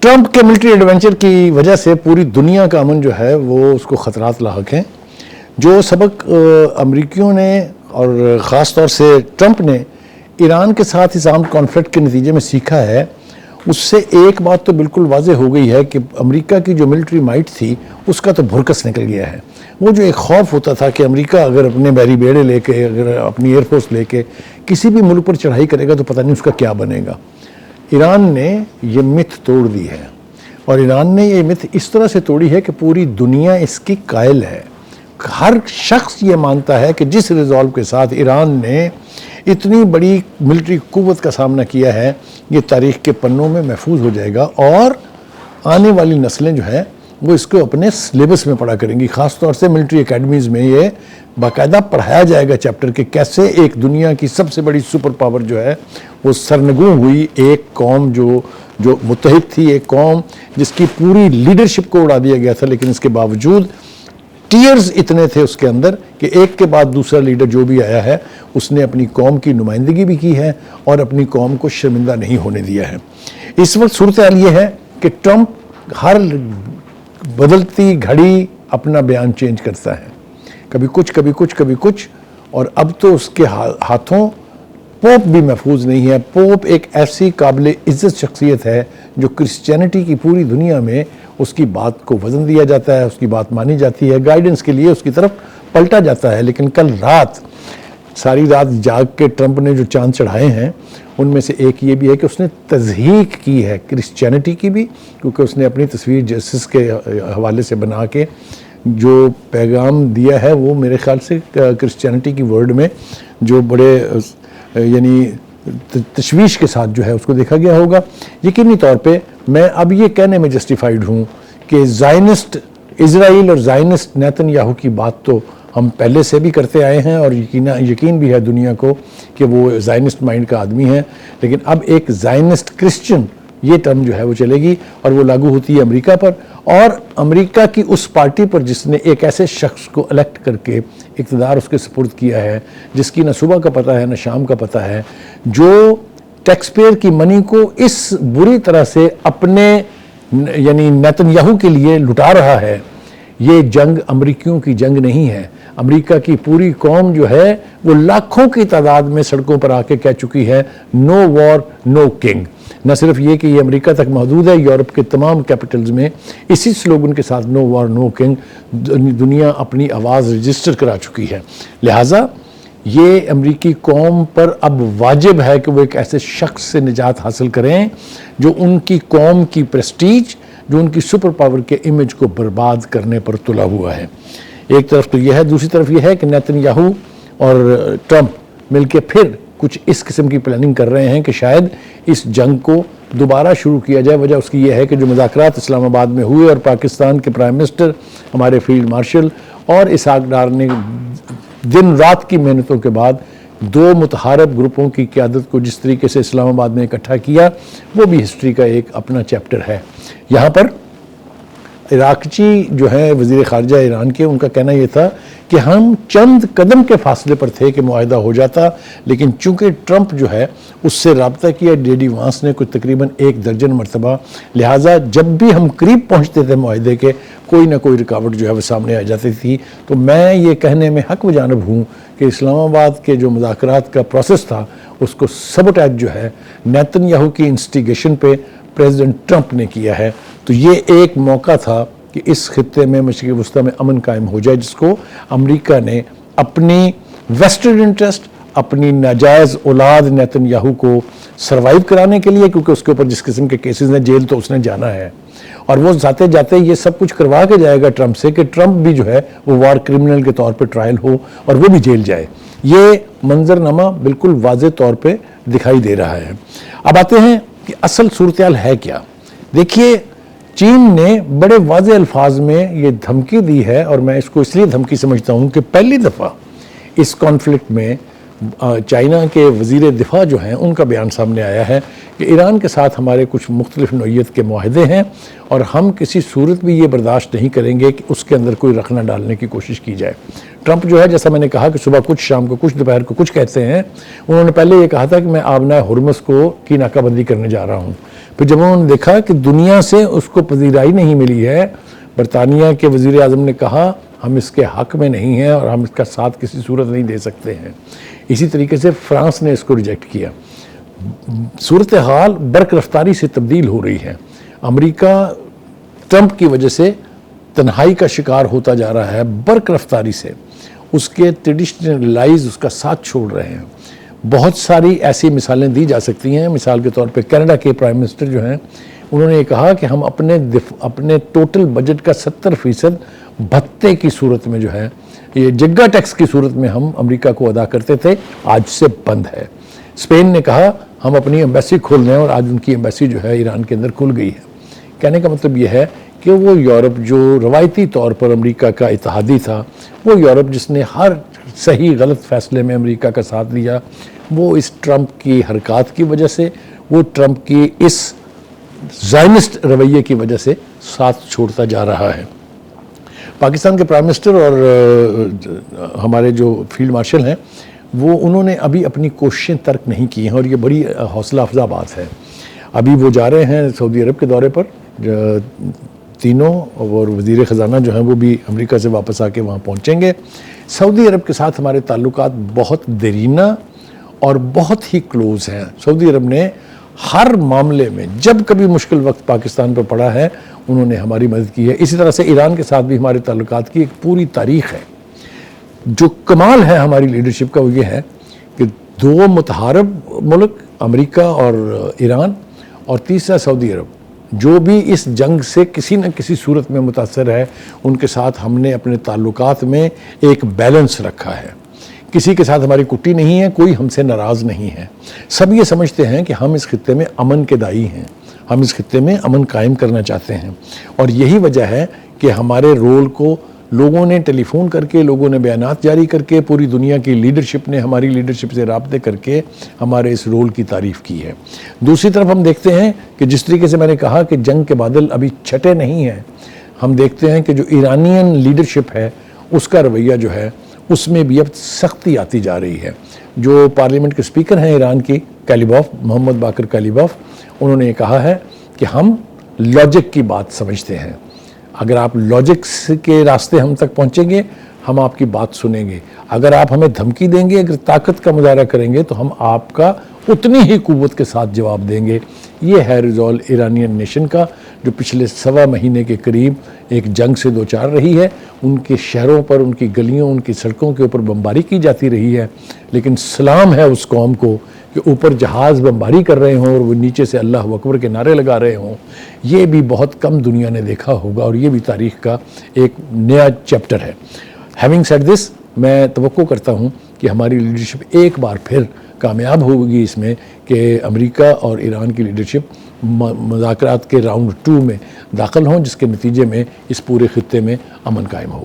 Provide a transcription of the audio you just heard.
Trump کے military adventure کی وجہ سے پوری دنیا کا امن جو ہے وہ اس کو خطرات لاحق ہیں. جو سبق امریکیوں نے اور خاص طور سے ٹرمپ نے ایران کے ساتھ اس آرمڈ کانفلکٹ کے نتیجے میں سیکھا ہے، اس سے ایک بات تو بالکل واضح ہو گئی ہے کہ امریکہ کی جو ملٹری مائٹ تھی اس کا تو بھرکس نکل گیا ہے. وہ جو ایک خوف ہوتا تھا کہ امریکہ اگر اپنے بحری بیڑے لے کے، اگر اپنی ایئر فورس لے کے کسی بھی ملک پر چڑھائی کرے گا تو پتہ نہیں اس کا کیا بنے گا. ایران نے یہ متھ توڑ دی ہے، اور ایران نے یہ متھ اس طرح سے توڑی ہے کہ پوری دنیا اس کی قائل ہے. ہر شخص یہ مانتا ہے کہ جس ریزالو کے ساتھ ایران نے اتنی بڑی ملٹری قوت کا سامنا کیا ہے، یہ تاریخ کے پنوں میں محفوظ ہو جائے گا، اور آنے والی نسلیں جو ہیں وہ اس کو اپنے سلیبس میں پڑھا کریں گی. خاص طور سے ملٹری اکیڈمیز میں یہ باقاعدہ پڑھایا جائے گا چیپٹر کہ کیسے ایک دنیا کی سب سے بڑی سپر پاور جو ہے وہ سرنگوں ہوئی ایک قوم جو متحد تھی، ایک قوم جس کی پوری لیڈرشپ کو اڑا دیا گیا تھا، لیکن اس کے باوجود ٹیئرز اتنے تھے اس کے اندر کہ ایک کے بعد دوسرا لیڈر جو بھی آیا ہے اس نے اپنی قوم کی نمائندگی بھی کی ہے اور اپنی قوم کو شرمندہ نہیں ہونے دیا ہے. اس وقت صورتحال یہ ہے کہ ٹرمپ ہر بدلتی گھڑی اپنا بیان چینج کرتا ہے، کبھی کچھ کبھی کچھ کبھی کچھ، اور اب تو اس کے ہاتھوں پوپ بھی محفوظ نہیں ہے. پوپ ایک ایسی قابل عزت شخصیت ہے جو کرسچینٹی کی پوری دنیا میں اس کی بات کو وزن دیا جاتا ہے، اس کی بات مانی جاتی ہے، گائیڈنس کے لیے اس کی طرف پلٹا جاتا ہے. لیکن کل رات ساری رات جاگ کے ٹرمپ نے جو چاند چڑھائے ہیں ان میں سے ایک یہ بھی ہے کہ اس نے تضحیق کی ہے کرسچینٹی کی بھی، کیونکہ اس نے اپنی تصویر جسس کے حوالے سے بنا کے جو پیغام دیا ہے وہ میرے خیال سے کرسچینٹی کی ورلڈ میں جو بڑے یعنی تشویش کے ساتھ جو ہے اس کو دیکھا گیا ہوگا. یقینی طور پہ میں اب یہ کہنے میں جسٹیفائیڈ ہوں کہ زائنسٹ اسرائیل اور زائنسٹ نیتن یاہو کی بات تو ہم پہلے سے بھی کرتے آئے ہیں اور یقین بھی ہے دنیا کو کہ وہ زائنسٹ مائنڈ کا آدمی ہے، لیکن اب ایک زائنسٹ کرسچن یہ ٹرم جو ہے وہ چلے گی اور وہ لاگو ہوتی ہے امریکہ پر، اور امریکہ کی اس پارٹی پر جس نے ایک ایسے شخص کو الیکٹ کر کے اقتدار اس کے سپرد کیا ہے جس کی نہ صبح کا پتہ ہے نہ شام کا پتہ ہے، جو ٹیکس پیئر کی منی کو اس بری طرح سے اپنے یعنی نیتن یاہو کے لیے لٹا رہا ہے. یہ جنگ امریکیوں کی جنگ نہیں ہے. امریکہ کی پوری قوم جو ہے وہ لاکھوں کی تعداد میں سڑکوں پر آ کے کہہ چکی ہے نو وار نو کنگ. نہ صرف یہ کہ یہ امریکہ تک محدود ہے، یورپ کے تمام کیپٹلز میں اسی سلوگن کے ساتھ نو وار نو کنگ دنیا اپنی آواز رجسٹر کرا چکی ہے. لہٰذا یہ امریکی قوم پر اب واجب ہے کہ وہ ایک ایسے شخص سے نجات حاصل کریں جو ان کی قوم کی پریسٹیج، جو ان کی سپر پاور کے امیج کو برباد کرنے پر تلا ہوا ہے. ایک طرف تو یہ ہے، دوسری طرف یہ ہے کہ نیتن یاہو اور ٹرمپ مل کے پھر کچھ اس قسم کی پلاننگ کر رہے ہیں کہ شاید اس جنگ کو دوبارہ شروع کیا جائے. وجہ اس کی یہ ہے کہ جو مذاکرات اسلام آباد میں ہوئے اور پاکستان کے پرائم منسٹر، ہمارے فیلڈ مارشل اور اسحاق ڈار نے دن رات کی محنتوں کے بعد دو متحارب گروپوں کی قیادت کو جس طریقے سے اسلام آباد میں اکٹھا کیا، وہ بھی ہسٹری کا ایک اپنا چیپٹر ہے. یہاں پر عراقچی جو ہے وزیر خارجہ ایران کے، ان کا کہنا یہ تھا کہ ہم چند قدم کے فاصلے پر تھے کہ معاہدہ ہو جاتا، لیکن چونکہ ٹرمپ جو ہے اس سے رابطہ کیا جے ڈی وانس نے کچھ تقریباً 1 درجن مرتبہ، لہٰذا جب بھی ہم قریب پہنچتے تھے معاہدے کے کوئی نہ کوئی رکاوٹ جو ہے وہ سامنے آ جاتی تھی. تو میں یہ کہنے میں حق و جانب ہوں کہ اسلام آباد کے جو مذاکرات کا پروسیس تھا اس کو سبوٹیج جو ہے نیتن یاہو کی انسٹیگیشن پہ پریزیڈنٹ ٹرمپ نے کیا ہے. تو یہ ایک موقع تھا کہ اس خطے میں مشرق وسطیٰ میں امن قائم ہو جائے، جس کو امریکہ نے اپنی ویسٹرن انٹرسٹ، اپنی ناجائز اولاد نیتن یاہو کو سروائیو کرانے کے لیے، کیونکہ اس کے اوپر جس قسم کے کیسز ہیں جیل تو اس نے جانا ہے، اور وہ جاتے جاتے یہ سب کچھ کروا کے جائے گا ٹرمپ سے کہ ٹرمپ بھی جو ہے وہ وار کرمنل کے طور پہ ٹرائل ہو اور وہ بھی جیل جائے. یہ منظرنامہ بالکل واضح طور پہ دکھائی دے رہا ہے. اب آتے ہیں کہ اصل صورتحال ہے کیا. دیکھیے، چین نے بڑے واضح الفاظ میں یہ دھمکی دی ہے، اور میں اس کو اس لیے دھمکی سمجھتا ہوں کہ پہلی دفعہ اس کانفلکٹ میں چائنا کے وزیر دفاع جو ہیں ان کا بیان سامنے آیا ہے کہ ایران کے ساتھ ہمارے کچھ مختلف نوعیت کے معاہدے ہیں اور ہم کسی صورت بھی یہ برداشت نہیں کریں گے کہ اس کے اندر کوئی رخنہ ڈالنے کی کوشش کی جائے. ٹرمپ جو ہے جیسا میں نے کہا کہ صبح کچھ، شام کو کچھ، دوپہر کو کچھ کہتے ہیں. انہوں نے پہلے یہ کہا تھا کہ میں آبنائے ہرمز کی ناکہ بندی کرنے جا رہا ہوں. پھر جب انہوں نے دیکھا کہ دنیا سے اس کو پذیرائی نہیں ملی ہے، برطانیہ کے وزیر اعظم نے کہا ہم اس کے حق میں نہیں ہیں اور ہم اس کا ساتھ کسی صورت نہیں دے سکتے ہیں. اسی طریقے سے فرانس نے اس کو ریجیکٹ کیا. صورتحال برق رفتاری سے تبدیل ہو رہی ہے. امریکہ ٹرمپ کی وجہ سے تنہائی کا شکار ہوتا جا رہا ہے برق رفتاری سے. اس کے ٹریڈیشنل لائز اس کا ساتھ چھوڑ رہے ہیں. بہت ساری ایسی مثالیں دی جا سکتی ہیں. مثال کے طور پہ کینیڈا کے پرائم منسٹر جو ہیں انہوں نے یہ کہا کہ ہم اپنے ٹوٹل بجٹ کا 70% بھتے کی صورت میں جو ہے یہ جگہ ٹیکس کی صورت میں ہم امریکہ کو ادا کرتے تھے، آج سے بند ہے. اسپین نے کہا ہم اپنی ایمبیسی کھول دیں اور آج ان کی ایمبیسی جو ہے ایران کے اندر کھل گئی ہے. کہنے کا مطلب یہ ہے کہ وہ یورپ جو روایتی طور پر امریکہ کا اتحادی تھا، وہ یورپ جس نے ہر صحیح غلط فیصلے میں امریکہ کا ساتھ دیا، وہ اس ٹرمپ کی حرکات کی وجہ سے، وہ ٹرمپ کی اس زائنسٹ رویے کی وجہ سے ساتھ چھوڑتا جا رہا ہے. پاکستان کے پرائم منسٹر اور ہمارے جو فیلڈ مارشل ہیں وہ انہوں نے ابھی اپنی کوششیں ترک نہیں کی ہیں، اور یہ بڑی حوصلہ افزا بات ہے. ابھی وہ جا رہے ہیں سعودی عرب کے دورے پر، تینوں، اور وزیر خزانہ جو ہیں وہ بھی امریکہ سے واپس آ کے وہاں پہنچیں گے. سعودی عرب کے ساتھ ہمارے تعلقات بہت دیرینہ اور بہت ہی کلوز ہیں. سعودی عرب نے ہر معاملے میں جب کبھی مشکل وقت پاکستان پر پڑا ہے انہوں نے ہماری مدد کی ہے. اسی طرح سے ایران کے ساتھ بھی ہمارے تعلقات کی ایک پوری تاریخ ہے. جو کمال ہے ہماری لیڈرشپ کا وہ یہ ہے کہ دو متحارب ملک امریکہ اور ایران اور تیسرا سعودی عرب جو بھی اس جنگ سے کسی نہ کسی صورت میں متاثر ہے، ان کے ساتھ ہم نے اپنے تعلقات میں ایک بیلنس رکھا ہے. کسی کے ساتھ ہماری کٹی نہیں ہے، کوئی ہم سے ناراض نہیں ہے. سب یہ سمجھتے ہیں کہ ہم اس خطے میں امن کے دائی ہیں، ہم اس خطے میں امن قائم کرنا چاہتے ہیں. اور یہی وجہ ہے کہ ہمارے رول کو لوگوں نے ٹیلی فون کر کے، لوگوں نے بیانات جاری کر کے، پوری دنیا کی لیڈرشپ نے ہماری لیڈرشپ سے رابطے کر کے ہمارے اس رول کی تعریف کی ہے. دوسری طرف ہم دیکھتے ہیں کہ جس طریقے سے میں نے کہا کہ جنگ کے بادل ابھی چھٹے نہیں ہیں، ہم دیکھتے ہیں کہ جو ایرانین لیڈرشپ ہے اس کا رویہ جو ہے اس میں بھی اب سختی آتی جا رہی ہے. جو پارلیمنٹ کے اسپیکر ہیں ایران کی، کالیباف، محمد باقر کالیباف، انہوں نے یہ کہا ہے کہ ہم لاجک کی بات سمجھتے ہیں. اگر آپ لاجکس کے راستے ہم تک پہنچیں گے ہم آپ کی بات سنیں گے. اگر آپ ہمیں دھمکی دیں گے، اگر طاقت کا مظاہرہ کریں گے تو ہم آپ کا اتنی ہی قوت کے ساتھ جواب دیں گے. یہ ہے ریزولو ایرانین نیشن کا، جو پچھلے 1.25 مہینے کے قریب ایک جنگ سے دوچار رہی ہے. ان کے شہروں پر، ان کی گلیوں، ان کی سڑکوں کے اوپر بمباری کی جاتی رہی ہے، لیکن سلام ہے اس قوم کو کہ اوپر جہاز بمباری کر رہے ہوں اور وہ نیچے سے اللہ اکبر کے نعرے لگا رہے ہوں. یہ بھی بہت کم دنیا نے دیکھا ہوگا، اور یہ بھی تاریخ کا ایک نیا چیپٹر ہے. ہیونگ سیڈ دس، میں توقع کرتا ہوں کہ ہماری لیڈرشپ ایک بار پھر کامیاب ہوگی اس میں کہ امریکہ اور ایران کی لیڈرشپ مذاکرات کے راؤنڈ 2 میں داخل ہوں، جس کے نتیجے میں اس پورے خطے میں امن قائم ہو.